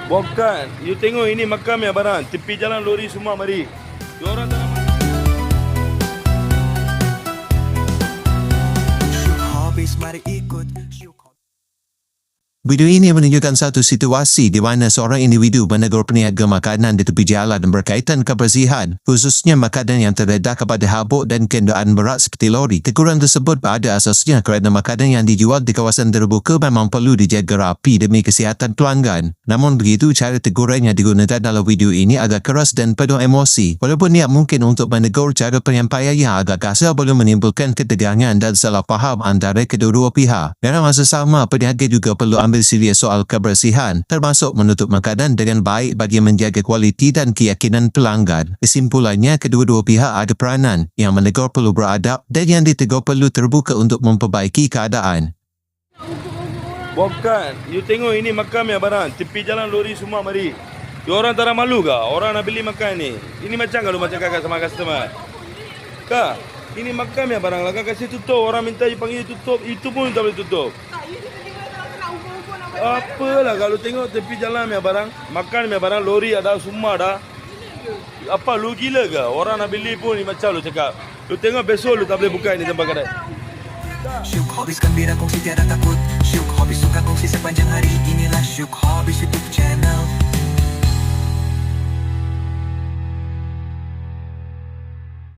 Bukan. You tengok ini makam ya barang. Tepi jalan lori semua mari. Diorang tak nak. Video ini menunjukkan satu situasi di mana seorang individu menegur peniaga makanan di tepi jalan berkaitan kebersihan, khususnya makanan yang terdedah kepada habuk dan kenderaan berat seperti lori. Teguran tersebut pada asasnya kerana makanan yang dijual di kawasan terbuka memang perlu dijaga rapi demi kesihatan pelanggan. Namun begitu, cara teguran yang digunakan dalam video ini agak keras dan penuh emosi. Walaupun niat mungkin untuk menegur, cara penyampaian yang agak kasar boleh menimbulkan ketegangan dan salah faham antara kedua-dua pihak. Dalam masa sama, peniaga juga perlu ambil serius soal kebersihan, termasuk menutup makanan dengan baik bagi menjaga kualiti dan keyakinan pelanggan. Kesimpulannya, kedua-dua pihak ada peranan. Yang menegur perlu beradab dan yang ditegur perlu terbuka untuk memperbaiki keadaan. Bukan. You tengok ini makam ya barang. Tepi jalan lori semua mari. Diorang tak ada malu ke? Orang nak beli makan ni. Ini macam kalau macam kakak sama customer. Kak, ini makam ya barang. Kakak kasih tutup. Orang minta you panggil tutup. Itu pun tak boleh tutup. Apalah kalau tengok tepi jalan ya barang, makan ya barang, lori ada, semua ada. Apa lu gila ke? Orang nak beli pun ni macam lu cakap. Lu tengok besok lu tak boleh buka ni tempat kedai. Syuk habiskan bira kong si tiada takut.